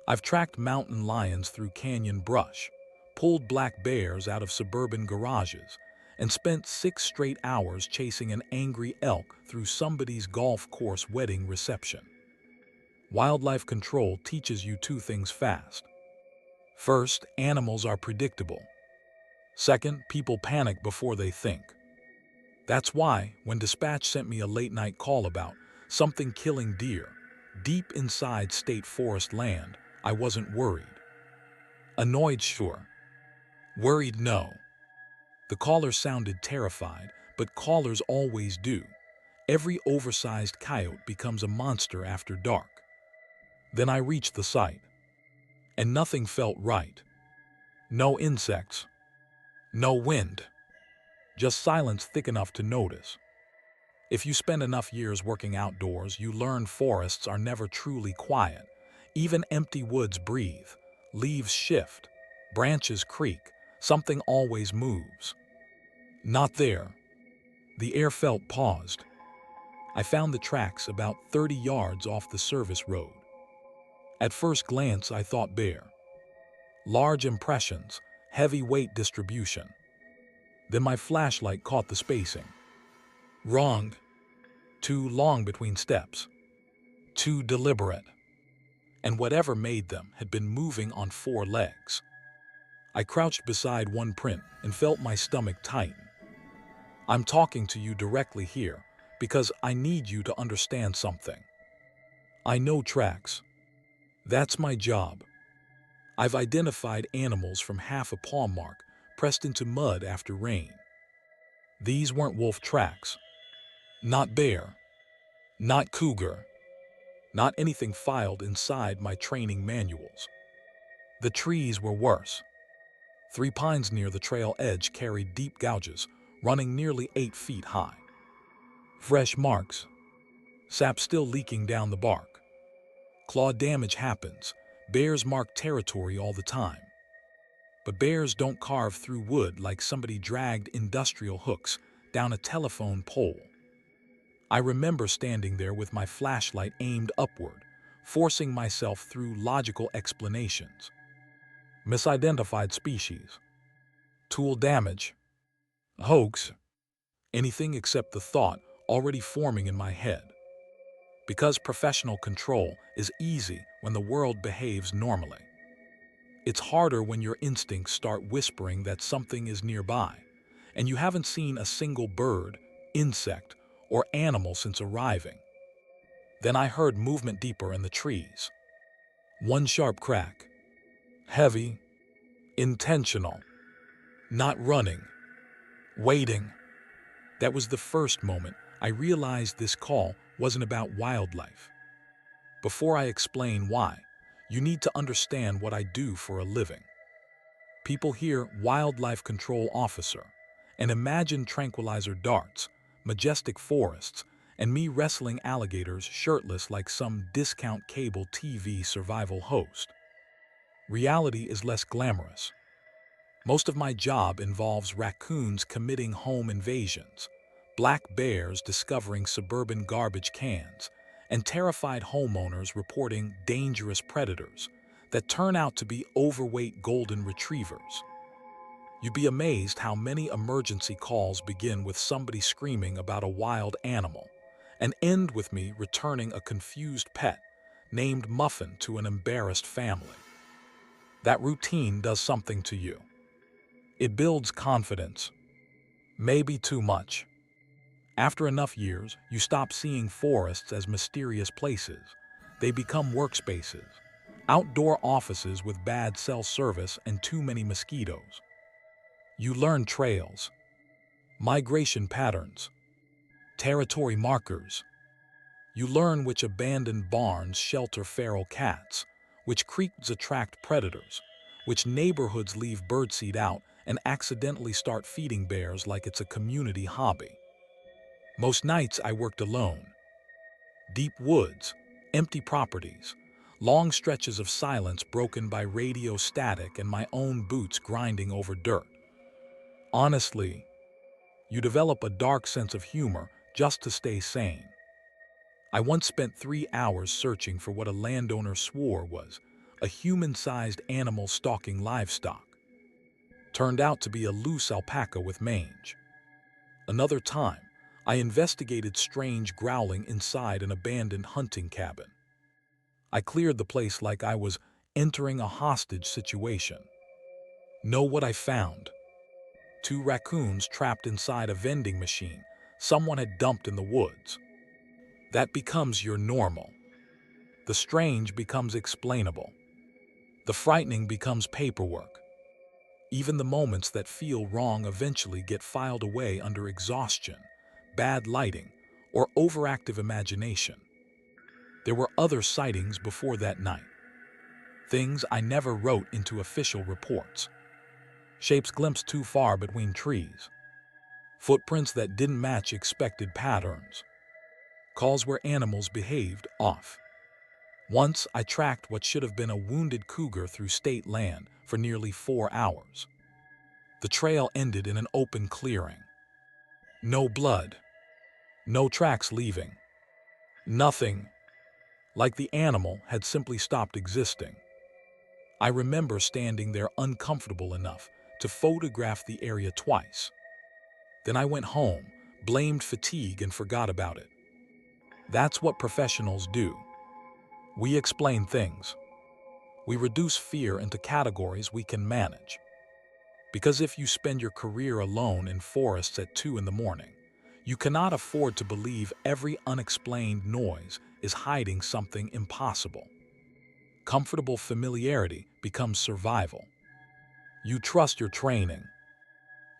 I've tracked mountain lions through canyon brush, pulled black bears out of suburban garages, and spent 6 straight hours chasing an angry elk through somebody's golf course wedding reception. Wildlife control teaches you two things fast. First, animals are predictable. Second, people panic before they think. That's why, when dispatch sent me a late-night call about something killing deer deep inside state forest land, I wasn't worried. Annoyed, sure. Worried, no. The caller sounded terrified, but callers always do. Every oversized coyote becomes a monster after dark. Then I reached the site, and nothing felt right. No insects, no wind, just silence thick enough to notice. If you spend enough years working outdoors, you learn forests are never truly quiet. Even empty woods breathe, leaves shift, branches creak, something always moves. Not there. The air felt paused. I found the tracks about 30 yards off the service road. At first glance, I thought bear. Large impressions, heavy weight distribution. Then my flashlight caught the spacing. Wrong. Too long between steps. Too deliberate. And whatever made them had been moving on 4 legs. I crouched beside one print and felt my stomach tighten. I'm talking to you directly here because I need you to understand something. I know tracks. That's my job. I've identified animals from half a paw mark pressed into mud after rain. These weren't wolf tracks. Not bear. Not cougar. Not anything filed inside my training manuals. The trees were worse. 3 pines near the trail edge carried deep gouges, running nearly 8 feet high. Fresh marks. Sap still leaking down the bark. Claw damage happens. Bears mark territory all the time. But bears don't carve through wood like somebody dragged industrial hooks down a telephone pole. I remember standing there with my flashlight aimed upward, forcing myself through logical explanations. Misidentified species. Tool damage. Hoax. Anything except the thought already forming in my head. Because professional control is easy when the world behaves normally. It's harder when your instincts start whispering that something is nearby, and you haven't seen a single bird, insect, or animal since arriving. Then I heard movement deeper in the trees. One sharp crack. Heavy. Intentional. Not running. Waiting. That was the first moment I realized this call wasn't about wildlife. Before I explain why, you need to understand what I do for a living. People hear wildlife control officer and imagine tranquilizer darts, majestic forests, and me wrestling alligators shirtless like some discount cable TV survival host. Reality is less glamorous. Most of my job involves raccoons committing home invasions, black bears discovering suburban garbage cans, and terrified homeowners reporting dangerous predators that turn out to be overweight golden retrievers. You'd be amazed how many emergency calls begin with somebody screaming about a wild animal and end with me returning a confused pet named Muffin to an embarrassed family. That routine does something to you. It builds confidence. Maybe too much. After enough years, you stop seeing forests as mysterious places. They become workspaces, outdoor offices with bad cell service and too many mosquitoes. You learn trails, migration patterns, territory markers. You learn which abandoned barns shelter feral cats, which creeks attract predators, which neighborhoods leave birdseed out and accidentally start feeding bears like it's a community hobby. Most nights I worked alone. Deep woods, empty properties, long stretches of silence broken by radio static and my own boots grinding over dirt. Honestly, you develop a dark sense of humor just to stay sane. I once spent 3 hours searching for what a landowner swore was a human-sized animal stalking livestock. Turned out to be a loose alpaca with mange. Another time, I investigated strange growling inside an abandoned hunting cabin. I cleared the place like I was entering a hostage situation. Know what I found? Two raccoons trapped inside a vending machine someone had dumped in the woods. That becomes your normal. The strange becomes explainable. The frightening becomes paperwork. Even the moments that feel wrong eventually get filed away under exhaustion, bad lighting, or overactive imagination. There were other sightings before that night. Things I never wrote into official reports. Shapes glimpsed too far between trees. Footprints that didn't match expected patterns. Calls where animals behaved off. Once I tracked what should have been a wounded cougar through state land for nearly 4 hours. The trail ended in an open clearing. No blood. No tracks leaving. Nothing. Like the animal had simply stopped existing. I remember standing there uncomfortable enough to photograph the area twice. Then I went home, blamed fatigue, and forgot about it. That's what professionals do. We explain things. We reduce fear into categories we can manage. Because if you spend your career alone in forests at 2 in the morning, you cannot afford to believe every unexplained noise is hiding something impossible. Comfortable familiarity becomes survival. You trust your training.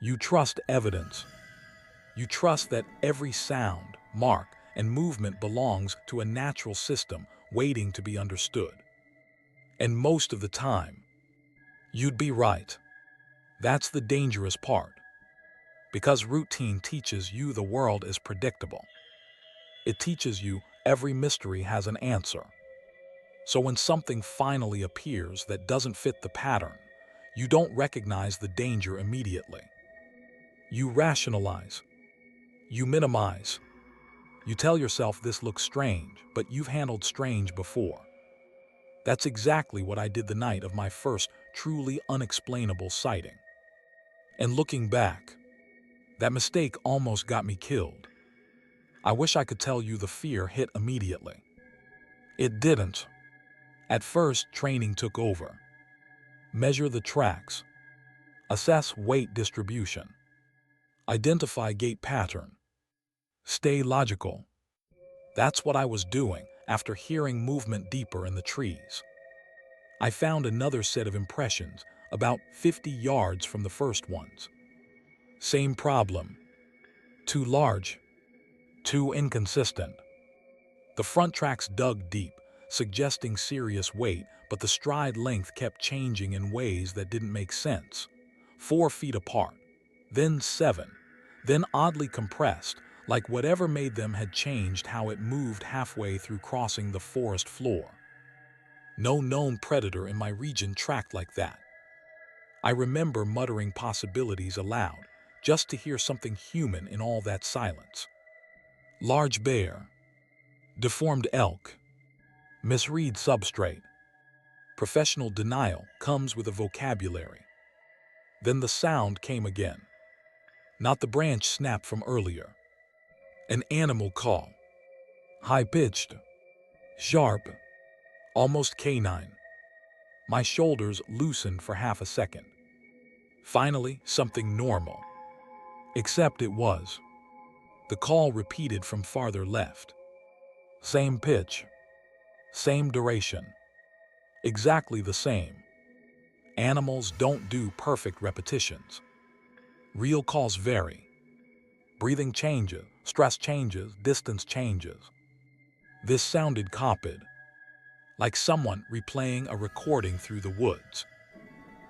You trust evidence. You trust that every sound, mark, and movement belongs to a natural system waiting to be understood. And most of the time, you'd be right. That's the dangerous part. Because routine teaches you the world is predictable. It teaches you every mystery has an answer. So when something finally appears that doesn't fit the pattern, you don't recognize the danger immediately. You rationalize. You minimize. You tell yourself this looks strange, but you've handled strange before. That's exactly what I did the night of my first truly unexplainable sighting. And looking back, that mistake almost got me killed. I wish I could tell you the fear hit immediately. It didn't. At first, training took over. Measure the tracks. Assess weight distribution. Identify gait pattern. Stay logical. That's what I was doing after hearing movement deeper in the trees. I found another set of impressions about 50 yards from the first ones. Same problem. Too large. Too inconsistent. The front tracks dug deep, suggesting serious weight, but the stride length kept changing in ways that didn't make sense. 4 feet apart, then 7, then oddly compressed, like whatever made them had changed how it moved halfway through crossing the forest floor. No known predator in my region tracked like that. I remember muttering possibilities aloud, just to hear something human in all that silence. Large bear. Deformed elk. Misread substrate. Professional denial comes with a vocabulary. Then the sound came again. Not the branch snap from earlier. An animal call. High-pitched. Sharp. Almost canine. My shoulders loosened for half a second. Finally, something normal. Except it was. The call repeated from farther left. Same pitch. Same duration. Exactly the same. Animals don't do perfect repetitions. Real calls vary. Breathing changes, stress changes, distance changes. This sounded copied, like someone replaying a recording through the woods.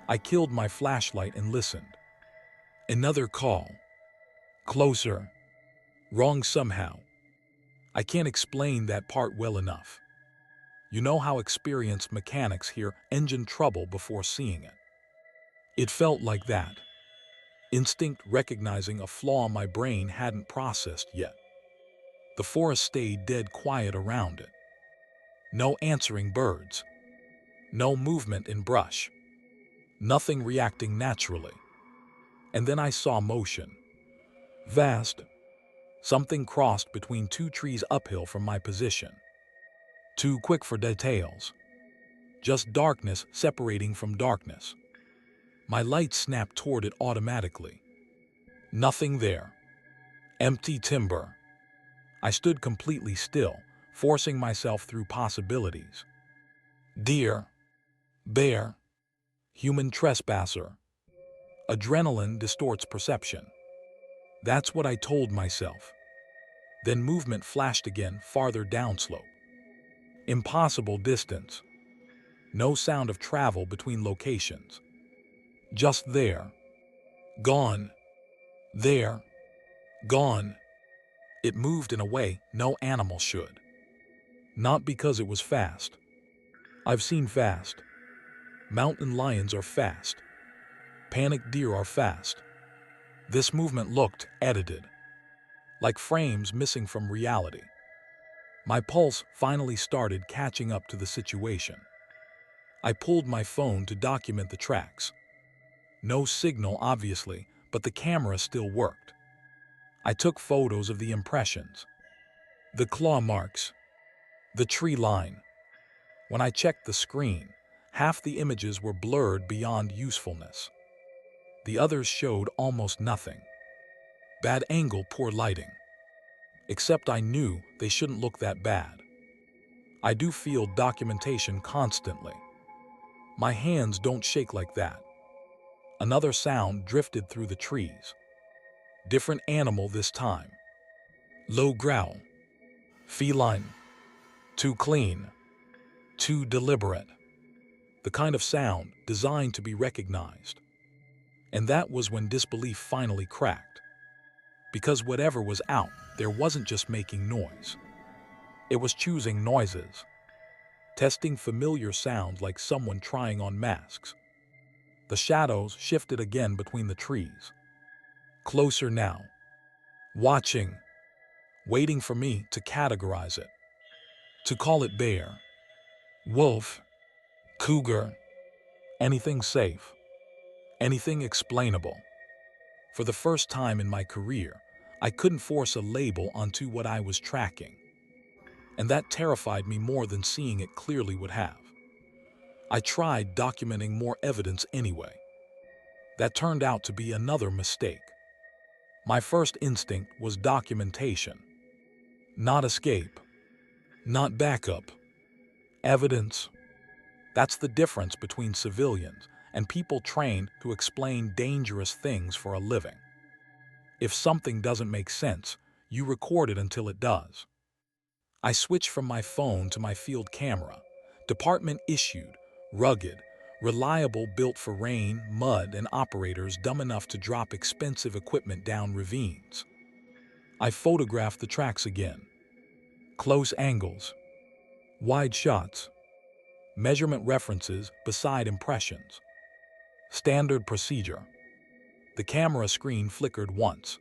I killed my flashlight and listened. Another call. Closer. Wrong somehow. I can't explain that part well enough. You know how experienced mechanics hear engine trouble before seeing it. It felt like that. Instinct recognizing a flaw my brain hadn't processed yet. The forest stayed dead quiet around it. No answering birds. No movement in brush. Nothing reacting naturally. And then I saw motion. Vast. Something crossed between two trees uphill from my position. Too quick for details. Just darkness separating from darkness. My light snapped toward it automatically. Nothing there. Empty timber. I stood completely still, forcing myself through possibilities. Deer. Bear. Human trespasser. Adrenaline distorts perception. That's what I told myself. Then movement flashed again farther downslope. Impossible distance. No sound of travel between locations. Just there. Gone. There. Gone. It moved in a way no animal should. Not because it was fast. I've seen fast. Mountain lions are fast. Panicked deer are fast. This movement looked edited, like frames missing from reality. My pulse finally started catching up to the situation. I pulled my phone to document the tracks. No signal, obviously, but the camera still worked. I took photos of the impressions, the claw marks, the tree line. When I checked the screen, half the images were blurred beyond usefulness. The others showed almost nothing. Bad angle, poor lighting. Except I knew they shouldn't look that bad. I do feel documentation constantly. My hands don't shake like that. Another sound drifted through the trees. Different animal this time. Low growl. Feline. Too clean. Too deliberate. The kind of sound designed to be recognized. And that was when disbelief finally cracked. Because whatever was out there wasn't just making noise. It was choosing noises. Testing familiar sounds like someone trying on masks. The shadows shifted again between the trees. Closer now. Watching. Waiting for me to categorize it. To call it bear. Wolf. Cougar. Anything safe. Anything explainable. For the first time in my career, I couldn't force a label onto what I was tracking. And that terrified me more than seeing it clearly would have. I tried documenting more evidence anyway. That turned out to be another mistake. My first instinct was documentation. Not escape. Not backup. Evidence. That's the difference between civilians and people trained to explain dangerous things for a living. If something doesn't make sense, you record it until it does. I switched from my phone to my field camera, department issued, rugged, reliable, built for rain, mud, and operators dumb enough to drop expensive equipment down ravines. I photographed the tracks again. Close angles, wide shots, measurement references beside impressions. Standard procedure. The camera screen flickered once,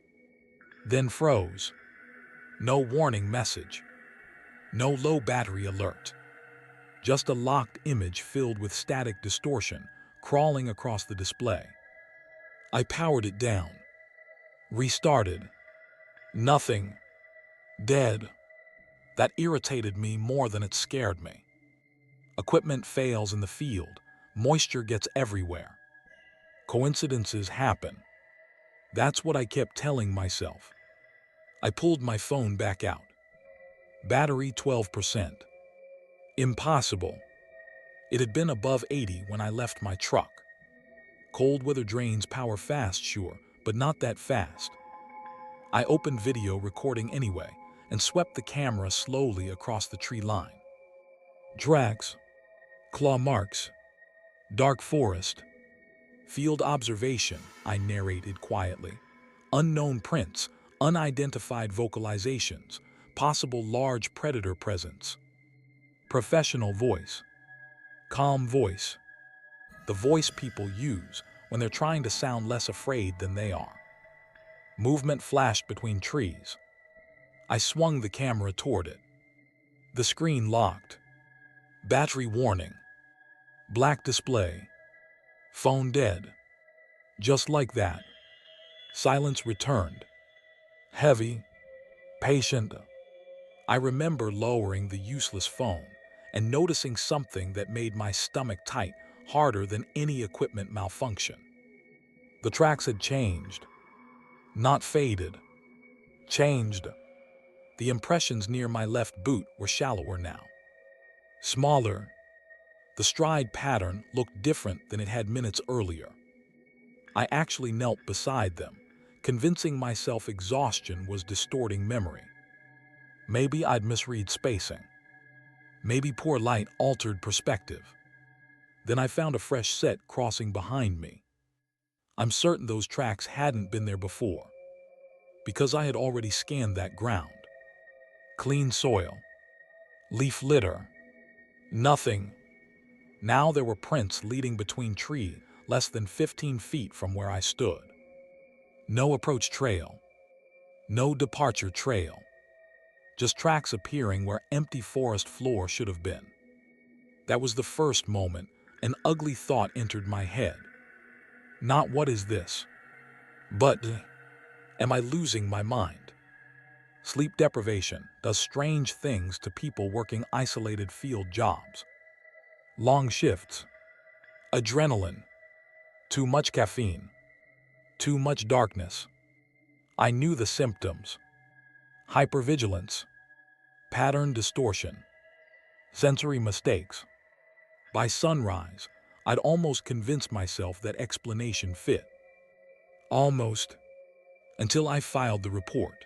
then froze. No warning message. No low battery alert. Just a locked image filled with static distortion crawling across the display. I powered it down. Restarted. Nothing. Dead. That irritated me more than it scared me. Equipment fails in the field. Moisture gets everywhere. Coincidences happen. That's what I kept telling myself. I pulled my phone back out. Battery 12%. Impossible. It had been above 80 when I left my truck. Cold weather drains power fast, sure, but not that fast. I opened video recording anyway and swept the camera slowly across the tree line. Tracks, claw marks, dark forest, field observation, I narrated quietly. Unknown prints, unidentified vocalizations, possible large predator presence. Professional voice, calm voice. The voice people use when they're trying to sound less afraid than they are. Movement flashed between trees. I swung the camera toward it. The screen locked. Battery warning. Black display. Phone dead. Just like that. Silence returned. Heavy. Patient. I remember lowering the useless phone and noticing something that made my stomach tight, harder than any equipment malfunction. The tracks had changed. Not faded. Changed. The impressions near my left boot were shallower now. Smaller. The stride pattern looked different than it had minutes earlier. I actually knelt beside them, convincing myself exhaustion was distorting memory. Maybe I'd misread spacing. Maybe poor light altered perspective. Then I found a fresh set crossing behind me. I'm certain those tracks hadn't been there before, because I had already scanned that ground. Clean soil. Leaf litter. Nothing. Now there were prints leading between trees less than 15 feet from where I stood. No approach trail. No departure trail. Just tracks appearing where empty forest floor should have been. That was the first moment an ugly thought entered my head. Not what is this, but am I losing my mind? Sleep deprivation does strange things to people working isolated field jobs. Long shifts, adrenaline, too much caffeine, too much darkness. I knew the symptoms: hypervigilance, pattern distortion, sensory mistakes. By sunrise, I'd almost convinced myself that explanation fit. Almost, until I filed the report.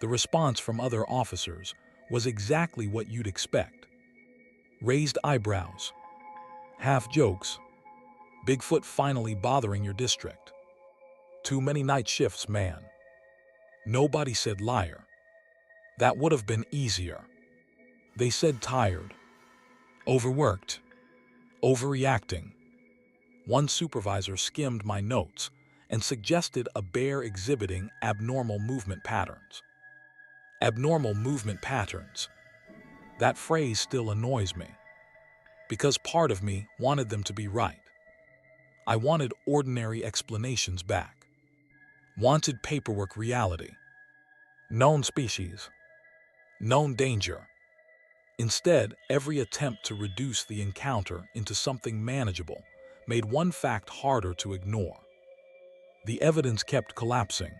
The response from other officers was exactly what you'd expect. Raised eyebrows, half jokes, Bigfoot finally bothering your district. Too many night shifts, man. Nobody said liar. That would have been easier. They said tired, overworked, overreacting. One supervisor skimmed my notes and suggested a bear exhibiting abnormal movement patterns. Abnormal movement patterns. That phrase still annoys me, because part of me wanted them to be right. I wanted ordinary explanations back. Wanted paperwork reality. Known species. Known danger. Instead, every attempt to reduce the encounter into something manageable made one fact harder to ignore. The evidence kept collapsing.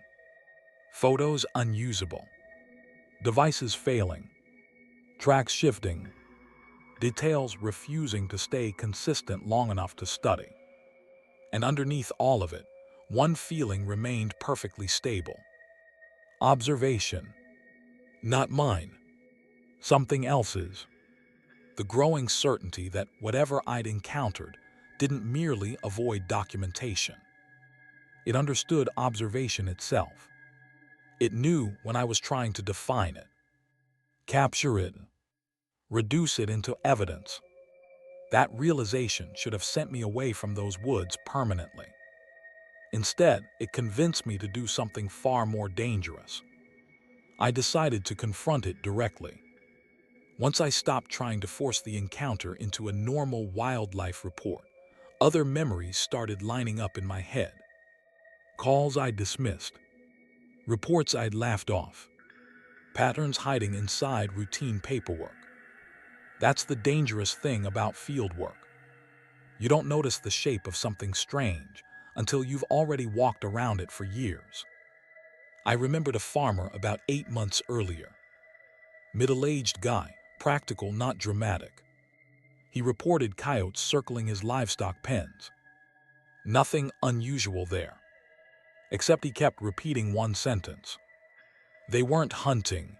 Photos unusable. Devices failing. Tracks shifting. Details refusing to stay consistent long enough to study. And underneath all of it, one feeling remained perfectly stable. Observation. Not mine. Something else's. The growing certainty that whatever I'd encountered didn't merely avoid documentation. It understood observation itself. It knew when I was trying to define it, capture it, reduce it into evidence. That realization should have sent me away from those woods permanently. Instead, it convinced me to do something far more dangerous. I decided to confront it directly. Once I stopped trying to force the encounter into a normal wildlife report, other memories started lining up in my head. Calls I'd dismissed, reports I'd laughed off, patterns hiding inside routine paperwork. That's the dangerous thing about field work. You don't notice the shape of something strange until you've already walked around it for years. I remembered a farmer about 8 months earlier. Middle-aged guy, practical, not dramatic. He reported coyotes circling his livestock pens. Nothing unusual there, except he kept repeating one sentence. They weren't hunting.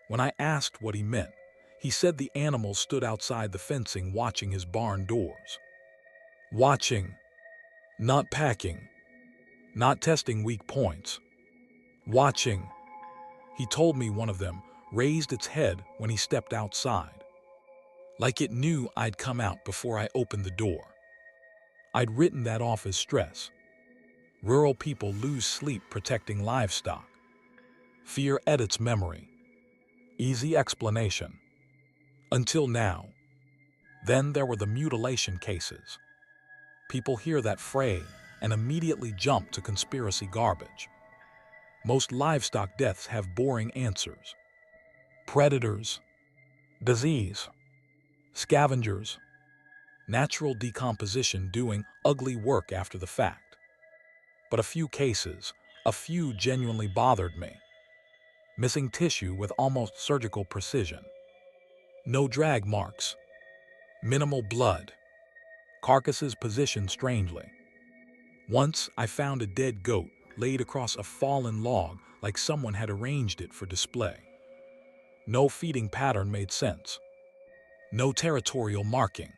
When I asked what he meant, he said the animals stood outside the fencing watching his barn doors. Watching, not packing, not testing weak points. Watching. He told me one of them raised its head when he stepped outside, like it knew I'd come out before I opened the door. I'd written that off as stress. Rural people lose sleep protecting livestock. Fear edits memory. Easy explanation. Until now. Then there were the mutilation cases. People hear that phrase and immediately jump to conspiracy garbage. Most livestock deaths have boring answers. Predators, disease, scavengers, natural decomposition doing ugly work after the fact. But a few genuinely bothered me. Missing tissue with almost surgical precision. No drag marks. Minimal blood. Carcasses positioned strangely. Once I found a dead goat laid across a fallen log like someone had arranged it for display. No feeding pattern made sense. No territorial marking.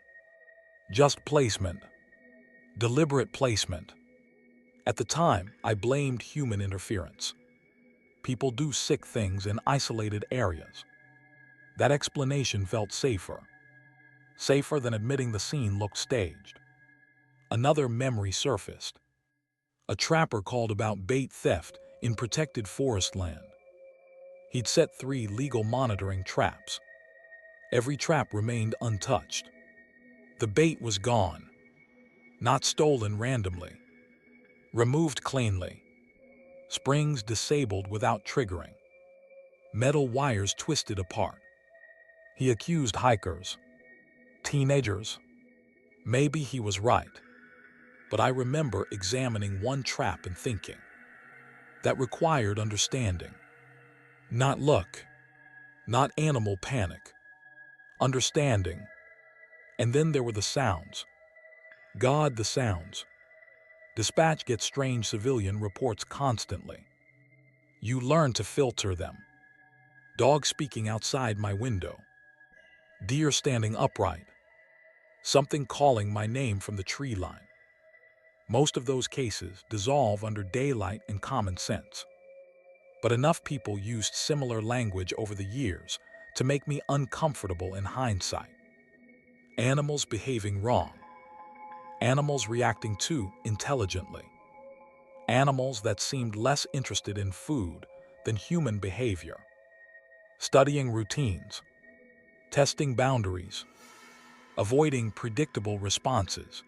Just placement. Deliberate placement. At the time, I blamed human interference. People do sick things in isolated areas. That explanation felt safer. Safer than admitting the scene looked staged. Another memory surfaced. A trapper called about bait theft in protected forest land. He'd set 3 legal monitoring traps. Every trap remained untouched. The bait was gone. Not stolen randomly. Removed cleanly. Springs disabled without triggering. Metal wires twisted apart. He accused hikers. Teenagers. Maybe he was right. But I remember examining one trap and thinking. That required understanding. Not luck. Not animal panic. Understanding. And then there were the sounds. God, the sounds. Dispatch gets strange civilian reports constantly. You learn to filter them. Dog speaking outside my window. Deer standing upright. Something calling my name from the tree line. Most of those cases dissolve under daylight and common sense. But enough people used similar language over the years to make me uncomfortable in hindsight. Animals behaving wrong. Animals reacting too intelligently. Animals that seemed less interested in food than human behavior. Studying routines. Testing boundaries. Avoiding predictable responses.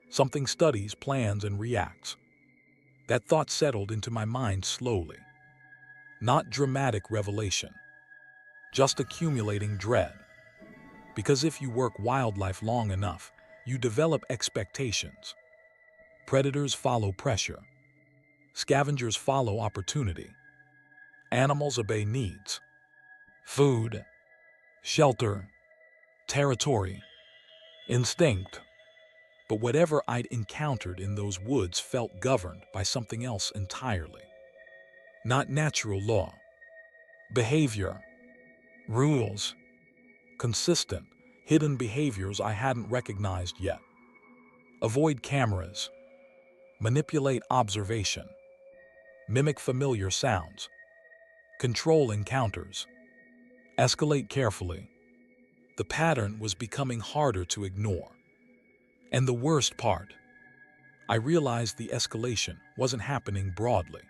Something studies, plans, and reacts. That thought settled into my mind slowly. Not dramatic revelation. Just accumulating dread. Because if you work wildlife long enough, you develop expectations. Predators follow pressure. Scavengers follow opportunity. Animals obey needs. Food, shelter, territory, instinct. But whatever I'd encountered in those woods felt governed by something else entirely. Not natural law. Behavior. Rules. Consistent, hidden behaviors I hadn't recognized yet. Avoid cameras. Manipulate observation. Mimic familiar sounds. Control encounters. Escalate carefully. The pattern was becoming harder to ignore. And the worst part, I realized the escalation wasn't happening broadly.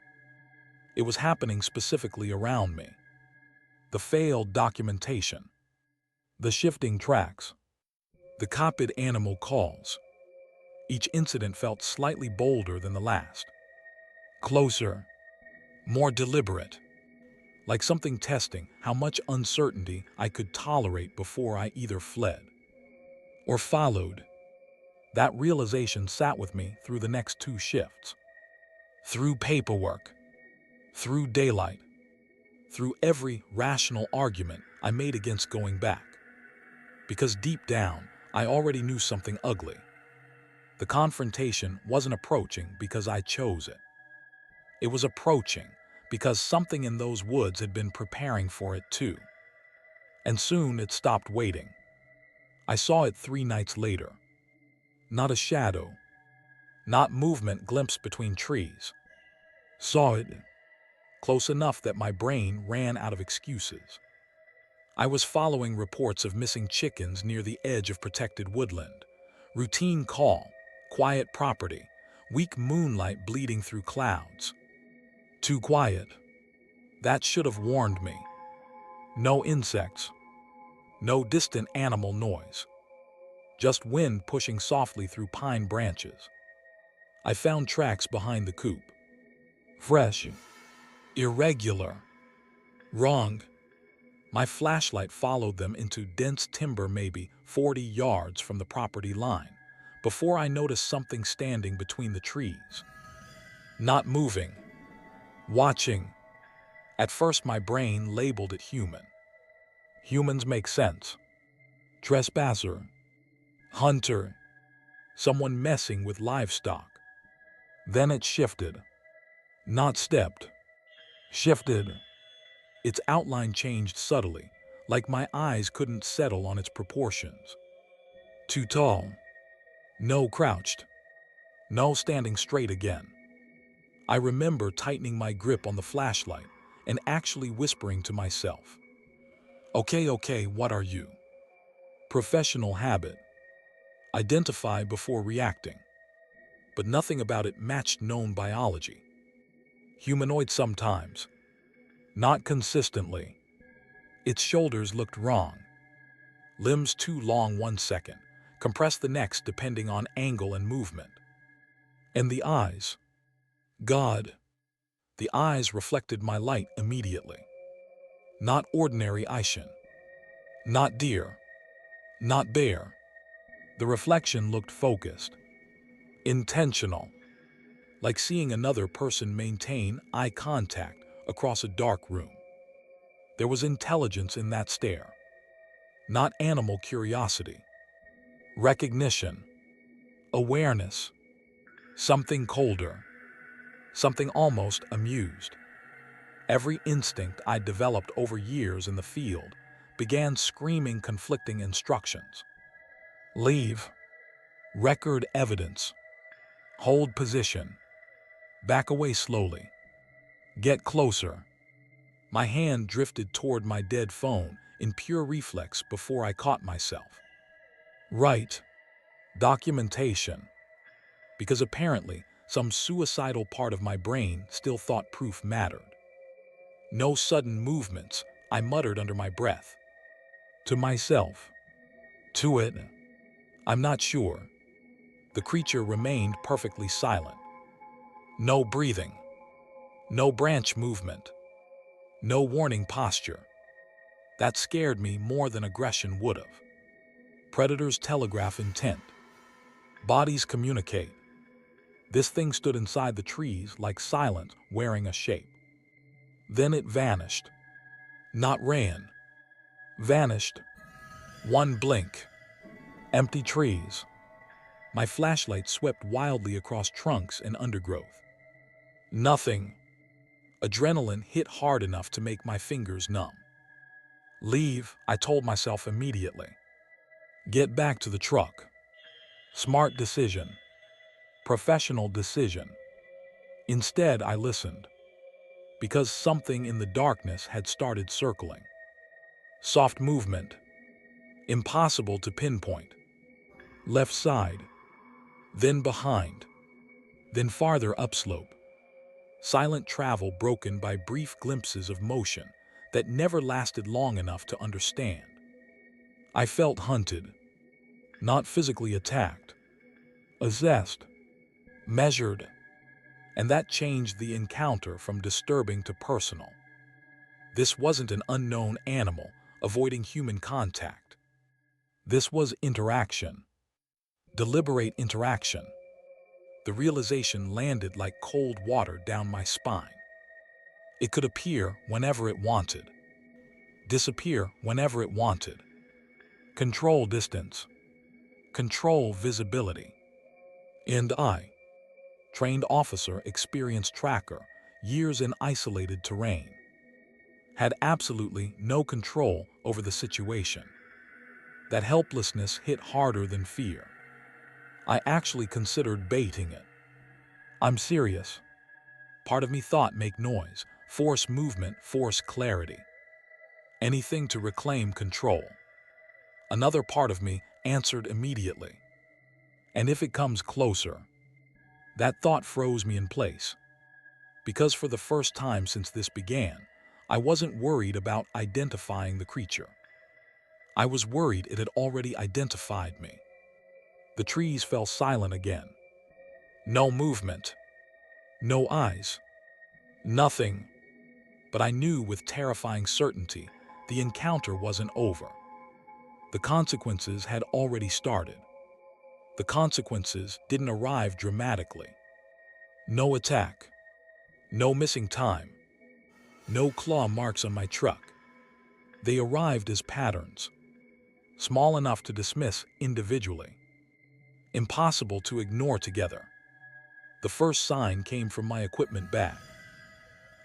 It was happening specifically around me. The failed documentation. The shifting tracks. The copied animal calls. Each incident felt slightly bolder than the last. Closer. More deliberate. Like something testing how much uncertainty I could tolerate before I either fled or followed. That realization sat with me through the next 2 shifts. Through paperwork. Through daylight. Through every rational argument I made against going back. Because deep down, I already knew something ugly. The confrontation wasn't approaching because I chose it. It was approaching because something in those woods had been preparing for it too. And soon it stopped waiting. I saw it 3 nights later. Not a shadow. Not movement glimpsed between trees. Saw it close enough that my brain ran out of excuses. I was following reports of missing chickens near the edge of protected woodland. Routine call, quiet property, weak moonlight bleeding through clouds. Too quiet. That should have warned me. No insects. No distant animal noise. just wind pushing softly through pine branches. I found tracks behind the coop. Fresh, irregular, wrong. My flashlight followed them into dense timber maybe 40 yards from the property line, before I noticed something standing between the trees. Not moving. Watching. At first my brain labeled it human. Humans make sense. Trespasser. Hunter. Someone messing with livestock. Then it shifted. Not stepped. Shifted. Its outline changed subtly, like my eyes couldn't settle on its proportions. Too tall. No crouched. No standing straight again. I remember tightening my grip on the flashlight and actually whispering to myself, okay, what are you? Professional habit. Identify before reacting. But nothing about it matched known biology. Humanoid sometimes. Not consistently. Its shoulders looked wrong. Limbs too long 1 second, compressed the next depending on angle and movement. And the eyes. God. The eyes reflected my light immediately. Not ordinary Aishin. Not deer. Not bear. The reflection looked focused. Intentional. Like seeing another person maintain eye contact across a dark room. There was intelligence in that stare. Not animal curiosity. Recognition. Awareness. Something colder. Something almost amused. Every instinct I'd developed over years in the field began screaming conflicting instructions. Leave. Record evidence. Hold position. Back away slowly. Get closer. My hand drifted toward my dead phone in pure reflex before I caught myself. Right. Documentation. Because apparently some suicidal part of my brain still thought proof mattered. No sudden movements, I muttered under my breath. To myself. To it. I'm not sure. The creature remained perfectly silent. No breathing. No branch movement. No warning posture. That scared me more than aggression would have. Predators telegraph intent. Bodies communicate. This thing stood inside the trees like silence wearing a shape. Then it vanished. Not ran. Vanished. One blink. Empty trees. My flashlight swept wildly across trunks and undergrowth. Nothing. Adrenaline hit hard enough to make my fingers numb. Leave, I told myself immediately. Get back to the truck. Smart decision. Professional decision. Instead, I listened. Because something in the darkness had started circling. Soft movement. Impossible to pinpoint. Left side. Then behind. Then farther upslope. Silent travel broken by brief glimpses of motion that never lasted long enough to understand. I felt hunted. Not physically attacked. Assessed. Measured. And that changed the encounter from disturbing to personal. This wasn't an unknown animal avoiding human contact. This was interaction. Deliberate interaction. The realization landed like cold water down my spine. It could appear whenever it wanted. Disappear whenever it wanted. Control distance. Control visibility. And I, trained officer, experienced tracker, years in isolated terrain, had absolutely no control over the situation. That helplessness hit harder than fear. I actually considered baiting it. I'm serious. Part of me thought make noise, force movement, force clarity. Anything to reclaim control. Another part of me answered immediately. And if it comes closer? That thought froze me in place. Because for the first time since this began, I wasn't worried about identifying the creature. I was worried it had already identified me. The trees fell silent again. No movement. No eyes. Nothing. But I knew with terrifying certainty the encounter wasn't over. The consequences had already started. The consequences didn't arrive dramatically. No attack. No missing time. No claw marks on my truck. They arrived as patterns, small enough to dismiss individually, impossible to ignore together. The first sign came from my equipment bag.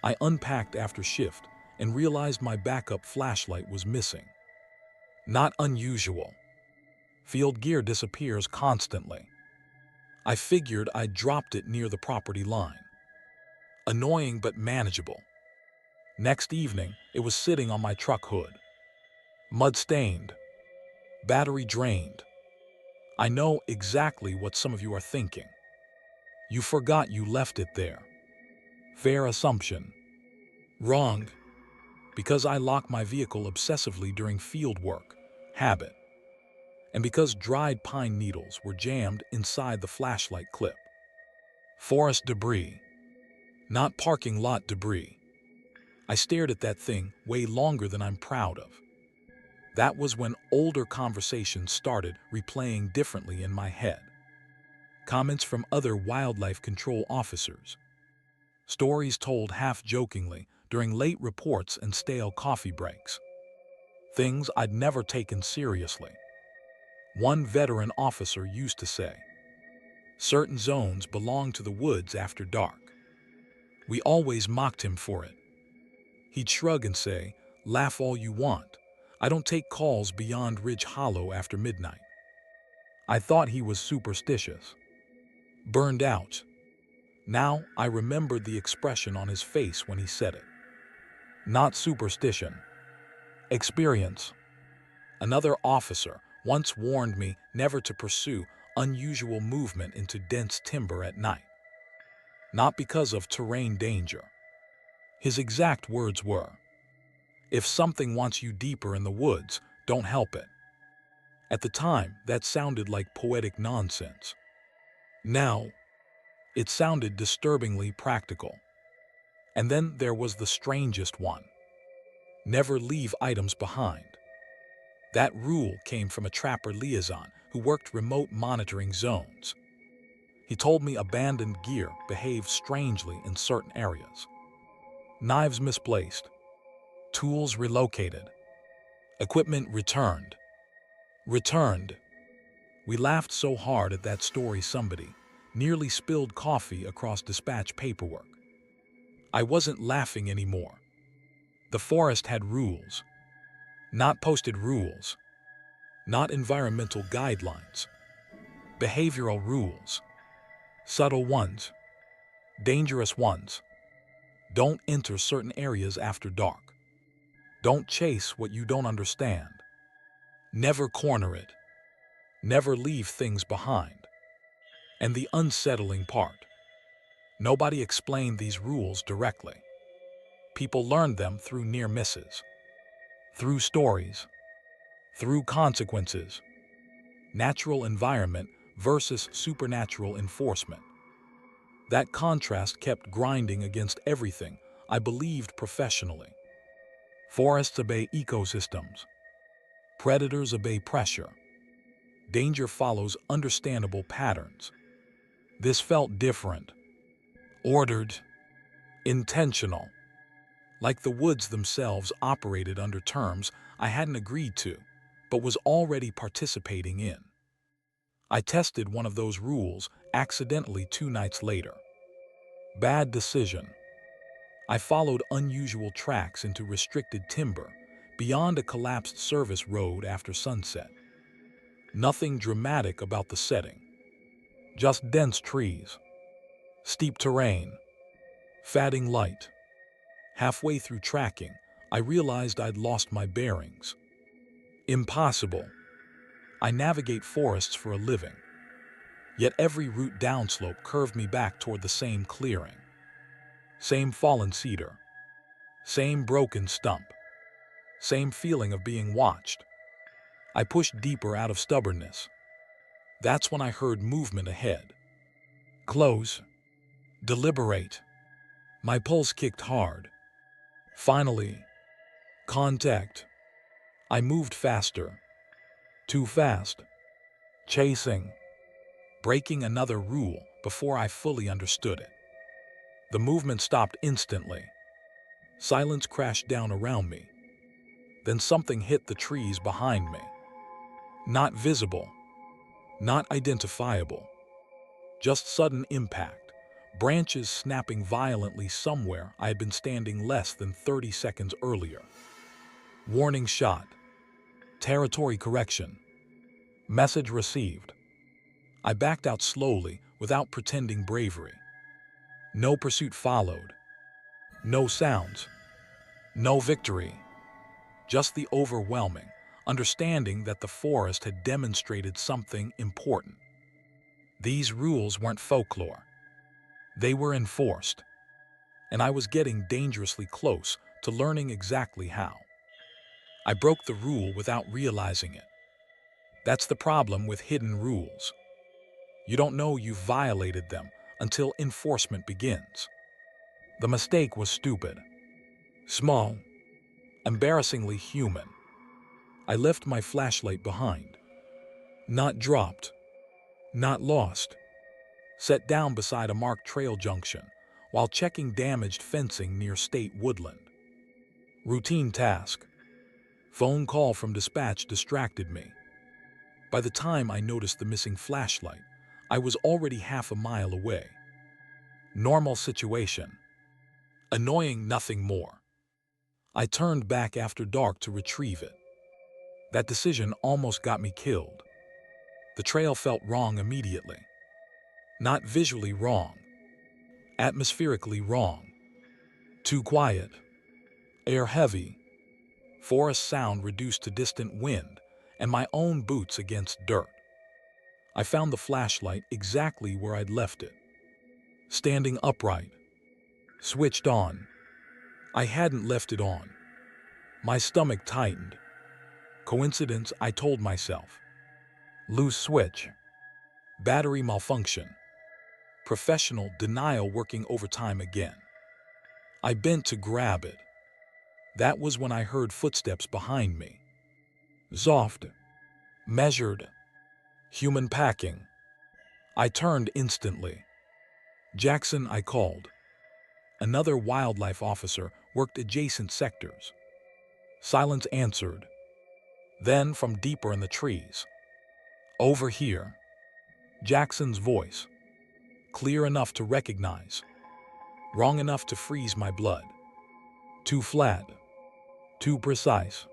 I unpacked after shift and realized my backup flashlight was missing. Not unusual. Field gear disappears constantly. I figured I'd dropped it near the property line. Annoying but manageable. Next evening, it was sitting on my truck hood. Mud-stained. Battery drained. I know exactly what some of you are thinking. You forgot you left it there. Fair assumption. Wrong. Because I lock my vehicle obsessively during field work. Habit. And because dried pine needles were jammed inside the flashlight clip. Forest debris. Not parking lot debris. I stared at that thing way longer than I'm proud of. That was when older conversations started replaying differently in my head. Comments from other wildlife control officers. Stories told half-jokingly during late reports and stale coffee breaks. Things I'd never taken seriously. One veteran officer used to say, certain zones belong to the woods after dark. We always mocked him for it. He'd shrug and say, laugh all you want. I don't take calls beyond Ridge Hollow after midnight. I thought he was superstitious. Burned out. Now I remembered the expression on his face when he said it. Not superstition. Experience. Another officer once warned me never to pursue unusual movement into dense timber at night. Not because of terrain danger. His exact words were, if something wants you deeper in the woods, don't help it. At the time, that sounded like poetic nonsense. Now, it sounded disturbingly practical. And then there was the strangest one. Never leave items behind. That rule came from a trapper liaison who worked remote monitoring zones. He told me abandoned gear behaved strangely in certain areas. Knives misplaced. Tools relocated. Equipment returned. Returned. We laughed so hard at that story somebody nearly spilled coffee across dispatch paperwork. I wasn't laughing anymore. The forest had rules. Not posted rules. Not environmental guidelines. Behavioral rules. Subtle ones. Dangerous ones. Don't enter certain areas after dark. Don't chase what you don't understand. Never corner it. Never leave things behind. And the unsettling part. Nobody explained these rules directly. People learned them through near misses. Through stories. Through consequences. Natural environment versus supernatural enforcement. That contrast kept grinding against everything I believed professionally. Forests obey ecosystems. Predators obey pressure. Danger follows understandable patterns. This felt different. Ordered. Intentional. Like the woods themselves operated under terms I hadn't agreed to, but was already participating in. I tested one of those rules accidentally 2 nights later. Bad decision. I followed unusual tracks into restricted timber, beyond a collapsed service road after sunset. Nothing dramatic about the setting. Just dense trees. Steep terrain. Fading light. Halfway through tracking, I realized I'd lost my bearings. Impossible. I navigate forests for a living. Yet every route downslope curved me back toward the same clearing. Same fallen cedar. Same broken stump. Same feeling of being watched. I pushed deeper out of stubbornness. That's when I heard movement ahead. Close. Deliberate. My pulse kicked hard. Finally. Contact. I moved faster. Too fast. Chasing. Breaking another rule before I fully understood it. The movement stopped instantly. Silence crashed down around me. Then something hit the trees behind me. Not visible. Not identifiable. Just sudden impact. Branches snapping violently somewhere I had been standing less than 30 seconds earlier. Warning shot. Territory correction. Message received. I backed out slowly without pretending bravery. No pursuit followed. No sounds. No victory. Just the overwhelming understanding that the forest had demonstrated something important. These rules weren't folklore. They were enforced. And I was getting dangerously close to learning exactly how. I broke the rule without realizing it. That's the problem with hidden rules. You don't know you've violated them until enforcement begins. The mistake was stupid, small, embarrassingly human. I left my flashlight behind. Not dropped, not lost. Set down beside a marked trail junction while checking damaged fencing near state woodland. Routine task. Phone call from dispatch distracted me. By the time I noticed the missing flashlight, I was already half a mile away. Normal situation. Annoying, nothing more. I turned back after dark to retrieve it. That decision almost got me killed. The trail felt wrong immediately. Not visually wrong. Atmospherically wrong. Too quiet. Air heavy. Forest sound reduced to distant wind, and my own boots against dirt. I found the flashlight exactly where I'd left it. Standing upright. Switched on. I hadn't left it on. My stomach tightened. Coincidence, I told myself. Loose switch. Battery malfunction. Professional denial working overtime again. I bent to grab it. That was when I heard footsteps behind me. Soft. Measured. Human packing. I turned instantly. Jackson, I called. Another wildlife officer worked adjacent sectors. Silence answered. Then from deeper in the trees. Over here. Jackson's voice. Clear enough to recognize. Wrong enough to freeze my blood. Too flat. Too precise.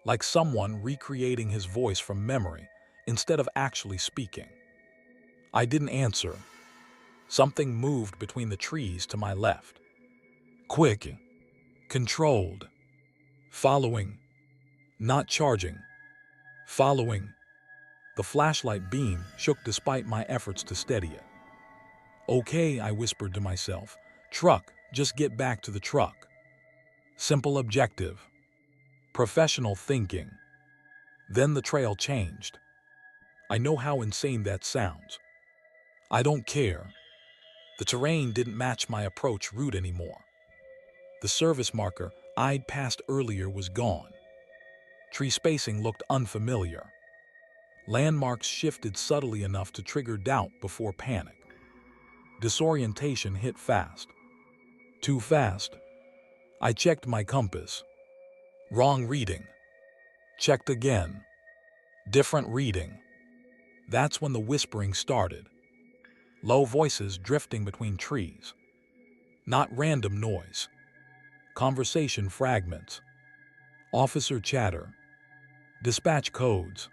Like someone recreating his voice from memory instead of actually speaking. I didn't answer. Something moved between the trees to my left. Quick. Controlled. Following. Not charging. Following. The flashlight beam shook despite my efforts to steady it. Okay, I whispered to myself. Truck, just get back to the truck. Simple objective. Professional thinking. Then the trail changed. I know how insane that sounds. I don't care. The terrain didn't match my approach route anymore. The service marker I'd passed earlier was gone. Tree spacing looked unfamiliar. Landmarks shifted subtly enough to trigger doubt before panic. Disorientation hit fast. Too fast. I checked my compass. Wrong reading. Checked again. Different reading. That's when the whispering started. Low voices drifting between trees. Not random noise. Conversation fragments. Officer chatter. Dispatch codes.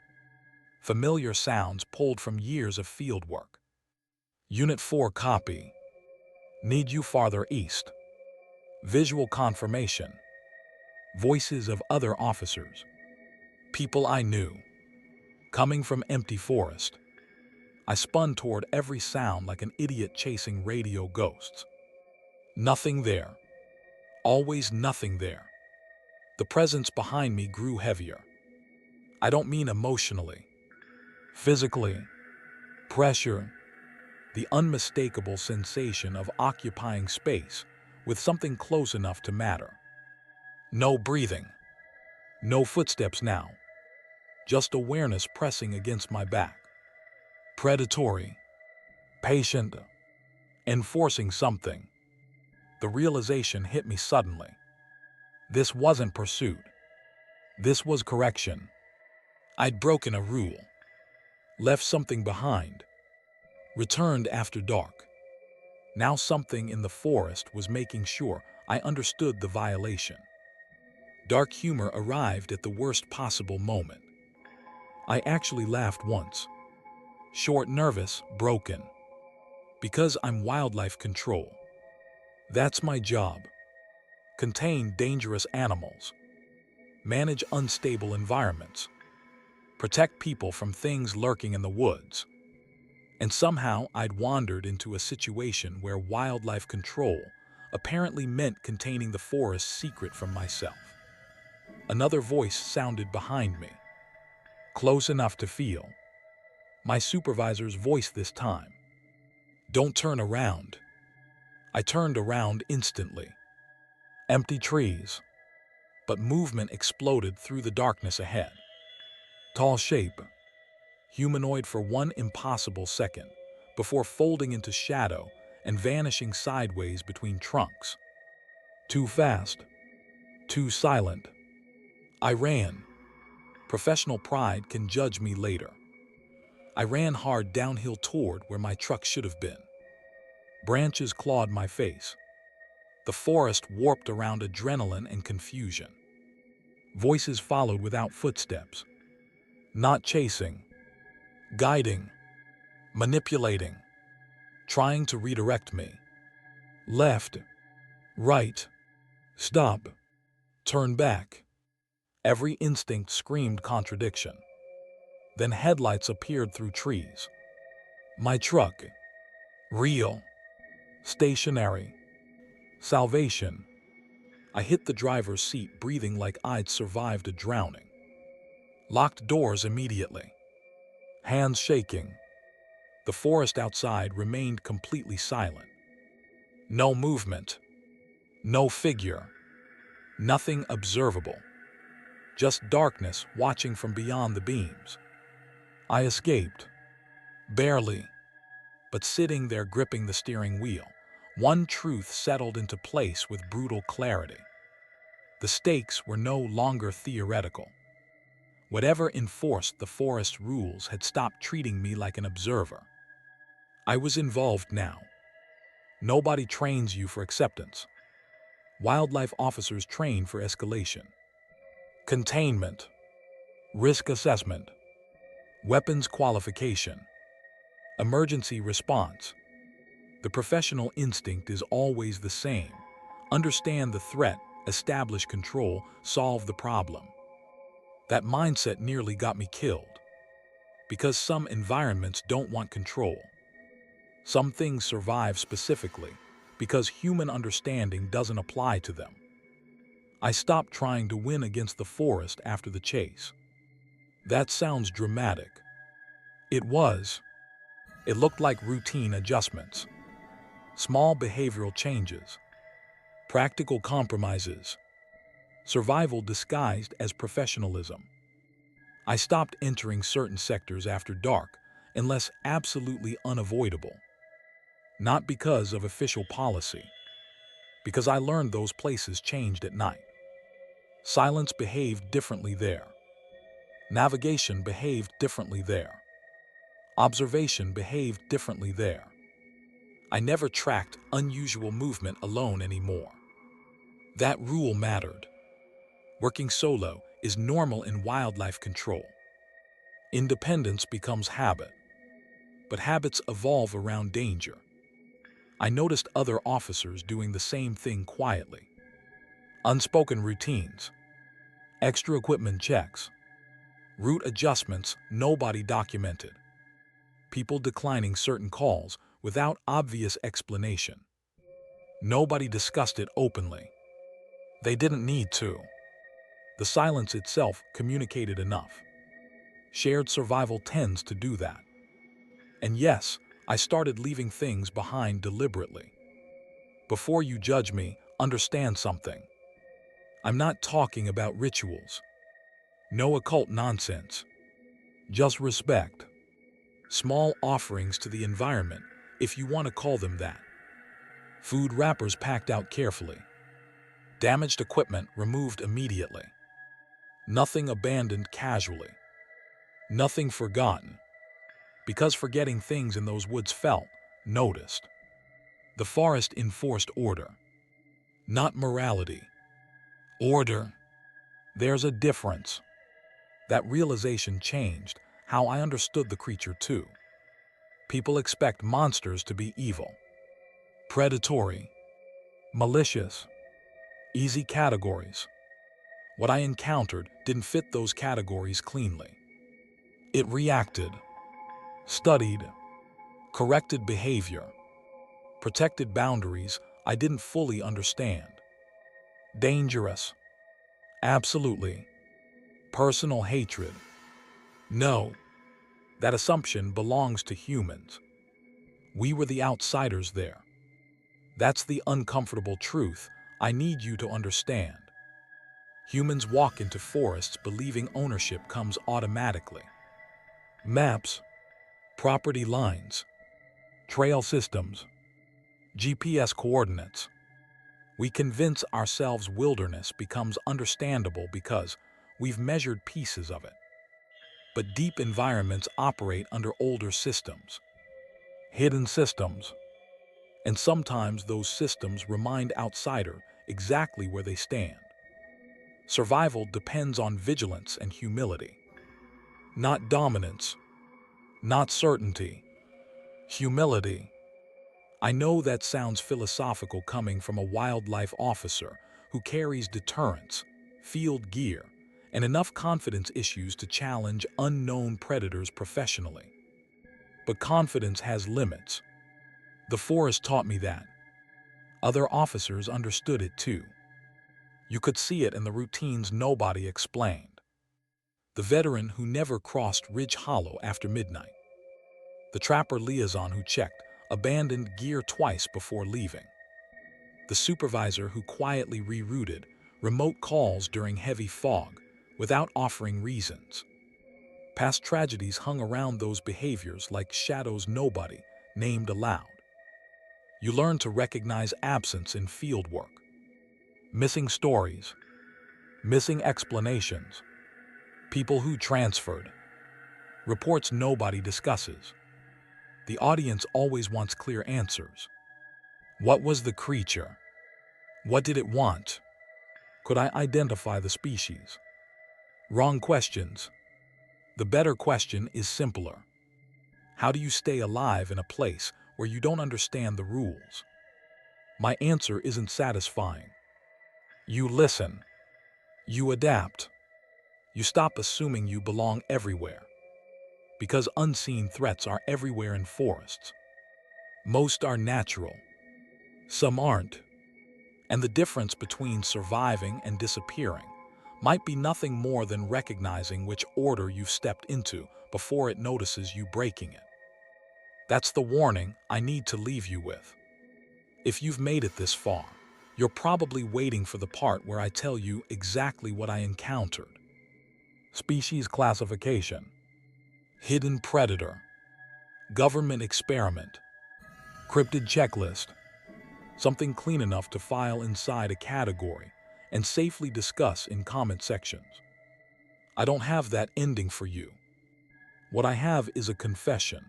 Familiar sounds pulled from years of field work. Unit 4 copy. Need you farther east. Visual confirmation. Voices of other officers. People I knew. Coming from empty forest. I spun toward every sound like an idiot chasing radio ghosts. Nothing there. Always nothing there. The presence behind me grew heavier. I don't mean emotionally. Physically. Pressure, the unmistakable sensation of occupying space with something close enough to matter. No breathing, no footsteps now, just awareness pressing against my back. Predatory, patient, enforcing something. The realization hit me suddenly. This wasn't pursuit. This was correction. I'd broken a rule, left something behind, returned after dark. Now something in the forest was making sure I understood the violation. Dark humor arrived at the worst possible moment. I actually laughed once. Short, nervous, broken. Because I'm wildlife control. That's my job. Contain dangerous animals. Manage unstable environments. Protect people from things lurking in the woods. And somehow I'd wandered into a situation where wildlife control apparently meant containing the forest's secret from myself. Another voice sounded behind me, close enough to feel. My supervisor's voice this time. Don't turn around. I turned around instantly. Empty trees, but movement exploded through the darkness ahead. Tall shape, humanoid for one impossible second, before folding into shadow and vanishing sideways between trunks. Too fast, too silent. I ran. Professional pride can judge me later. I ran hard downhill toward where my truck should have been. Branches clawed my face. The forest warped around adrenaline and confusion. Voices followed without footsteps. Not chasing, guiding, manipulating, trying to redirect me. Left, right, stop, turn back. Every instinct screamed contradiction. Then headlights appeared through trees. My truck. Real. Stationary. Salvation. I hit the driver's seat, breathing like I'd survived a drowning. Locked doors immediately. Hands shaking. The forest outside remained completely silent. No movement. No figure. Nothing observable. Just darkness watching from beyond the beams. I escaped. Barely. But sitting there gripping the steering wheel, one truth settled into place with brutal clarity. The stakes were no longer theoretical. Whatever enforced the forest rules had stopped treating me like an observer. I was involved now. Nobody trains you for acceptance. Wildlife officers train for escalation. Containment. Risk assessment. Weapons qualification. Emergency response. The professional instinct is always the same. Understand the threat, establish control, solve the problem. That mindset nearly got me killed. Because some environments don't want control. Some things survive specifically because human understanding doesn't apply to them. I stopped trying to win against the forest after the chase. That sounds dramatic. It was. It looked like routine adjustments. Small behavioral changes. Practical compromises. Survival disguised as professionalism. I stopped entering certain sectors after dark unless absolutely unavoidable. Not because of official policy, because I learned those places changed at night. Silence behaved differently there. Navigation behaved differently there. Observation behaved differently there. I never tracked unusual movement alone anymore. That rule mattered. Working solo is normal in wildlife control. Independence becomes habit, but habits evolve around danger. I noticed other officers doing the same thing quietly. Unspoken routines, extra equipment checks, route adjustments nobody documented, people declining certain calls without obvious explanation. Nobody discussed it openly. They didn't need to. The silence itself communicated enough. Shared survival tends to do that. And yes, I started leaving things behind deliberately. Before you judge me, understand something. I'm not talking about rituals. No occult nonsense. Just respect. Small offerings to the environment, if you want to call them that. Food wrappers packed out carefully. Damaged equipment removed immediately. Nothing abandoned casually. Nothing forgotten. Because forgetting things in those woods felt noticed. The forest enforced order, not morality. Order. There's a difference. That realization changed how I understood the creature too. People expect monsters to be evil, predatory, malicious, easy categories. What I encountered didn't fit those categories cleanly. It reacted, studied, corrected behavior, protected boundaries I didn't fully understand. Dangerous. Absolutely. Personal hatred. No. That assumption belongs to humans. We were the outsiders there. That's the uncomfortable truth I need you to understand. Humans walk into forests believing ownership comes automatically. Maps, property lines, trail systems, GPS coordinates. We convince ourselves wilderness becomes understandable because we've measured pieces of it. But deep environments operate under older systems, hidden systems, and sometimes those systems remind outsider exactly where they stand. Survival depends on vigilance and humility, not dominance, not certainty, humility. I know that sounds philosophical coming from a wildlife officer who carries deterrence, field gear, and enough confidence issues to challenge unknown predators professionally. But confidence has limits. The forest taught me that. Other officers understood it too. You could see it in the routines nobody explained. The veteran who never crossed Ridge Hollow after midnight. The trapper liaison who checked abandoned gear twice before leaving. The supervisor who quietly rerouted remote calls during heavy fog without offering reasons. Past tragedies hung around those behaviors like shadows nobody named aloud. You learn to recognize absence in field work. Missing stories, missing explanations, people who transferred, reports nobody discusses. The audience always wants clear answers. What was the creature? What did it want? Could I identify the species? Wrong questions. The better question is simpler. How do you stay alive in a place where you don't understand the rules? My answer isn't satisfying. You listen. You adapt. You stop assuming you belong everywhere. Because unseen threats are everywhere in forests. Most are natural. Some aren't. And the difference between surviving and disappearing might be nothing more than recognizing which order you've stepped into before it notices you breaking it. That's the warning I need to leave you with. If you've made it this far, you're probably waiting for the part where I tell you exactly what I encountered. Species classification, hidden predator, government experiment, cryptid checklist, something clean enough to file inside a category and safely discuss in comment sections. I don't have that ending for you. What I have is a confession.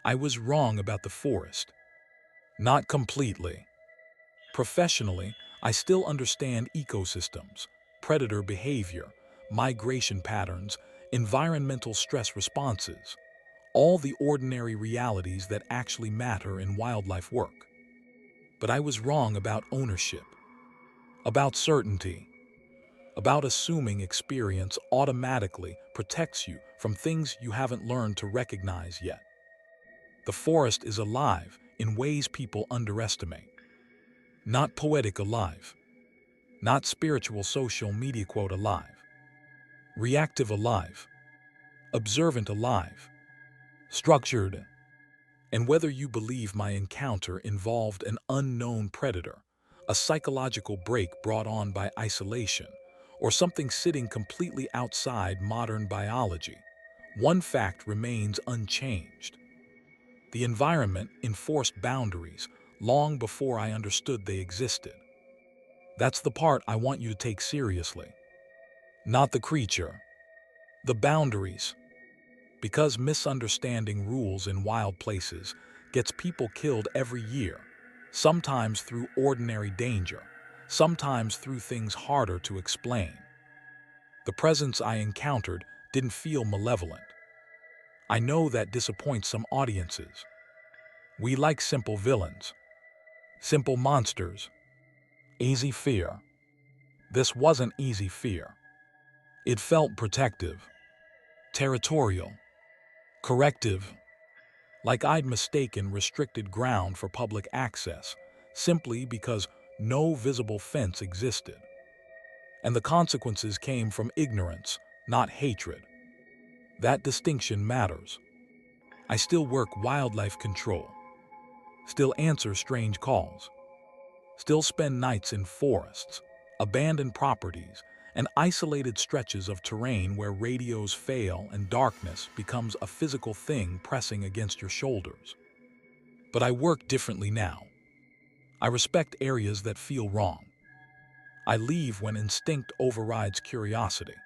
I was wrong about the forest. Not completely. Professionally, I still understand ecosystems, predator behavior, migration patterns, environmental stress responses, all the ordinary realities that actually matter in wildlife work. But I was wrong about ownership, about certainty, about assuming experience automatically protects you from things you haven't learned to recognize yet. The forest is alive in ways people underestimate. Not poetic alive, not spiritual social media quote alive. Reactive alive, observant alive, structured, And whether you believe my encounter involved an unknown predator, a psychological break brought on by isolation, or something sitting completely outside modern biology, one fact remains unchanged. The environment enforced boundaries long before I understood they existed. That's the part I want you to take seriously. Not the creature, the boundaries. Because misunderstanding rules in wild places gets people killed every year, sometimes through ordinary danger, sometimes through things harder to explain. The presence I encountered didn't feel malevolent. I know that disappoints some audiences. We like simple villains, simple monsters, easy fear. This wasn't easy fear. It felt protective, territorial, corrective, like I'd mistaken restricted ground for public access, simply because no visible fence existed. And the consequences came from ignorance, not hatred. That distinction matters. I still work wildlife control, still answer strange calls, still spend nights in forests, abandoned properties, and isolated stretches of terrain where radios fail and darkness becomes a physical thing pressing against your shoulders. But I work differently now. I respect areas that feel wrong. I leave when instinct overrides curiosity.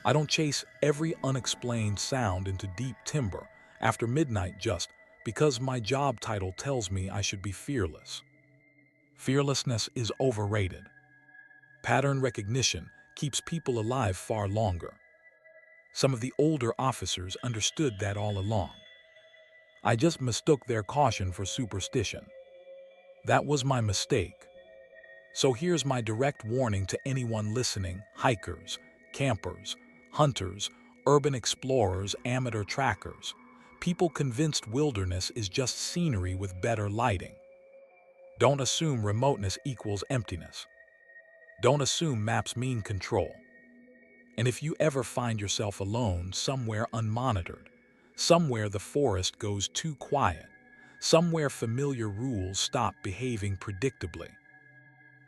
I don't chase every unexplained sound into deep timber after midnight just because my job title tells me I should be fearless. Fearlessness is overrated. Pattern recognition keeps people alive far longer. Some of the older officers understood that all along. I just mistook their caution for superstition. That was my mistake. So here's my direct warning to anyone listening: hikers, campers, hunters, urban explorers, amateur trackers, people convinced wilderness is just scenery with better lighting. Don't assume remoteness equals emptiness. Don't assume maps mean control. And if you ever find yourself alone somewhere unmonitored, somewhere the forest goes too quiet, somewhere familiar rules stop behaving predictably,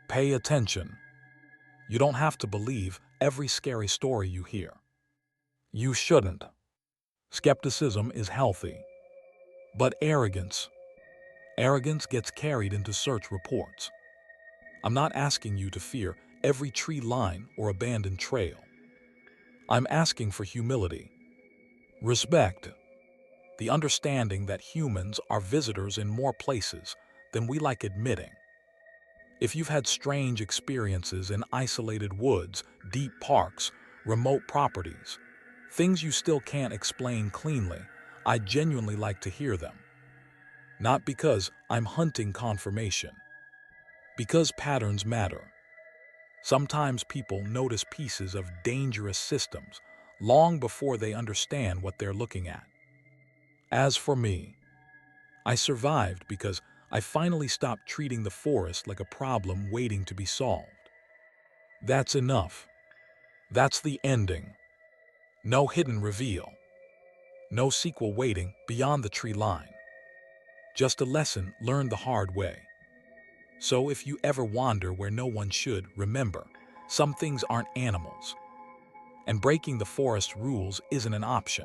pay attention. You don't have to believe every scary story you hear. You shouldn't. Skepticism is healthy. But arrogance gets carried into search reports. I'm not asking you to fear every tree line or abandoned trail. I'm asking for humility, respect, the understanding that humans are visitors in more places than we like admitting. If you've had strange experiences in isolated woods, deep parks, remote properties, things you still can't explain cleanly, I'd genuinely like to hear them. Not because I'm hunting confirmation, because patterns matter. Sometimes people notice pieces of dangerous systems long before they understand what they're looking at. As for me, I survived because I finally stopped treating the forest like a problem waiting to be solved. That's enough. That's the ending. No hidden reveal. No sequel waiting beyond the tree line. Just a lesson learned the hard way. So if you ever wander where no one should, remember, some things aren't animals. And breaking the forest rules isn't an option.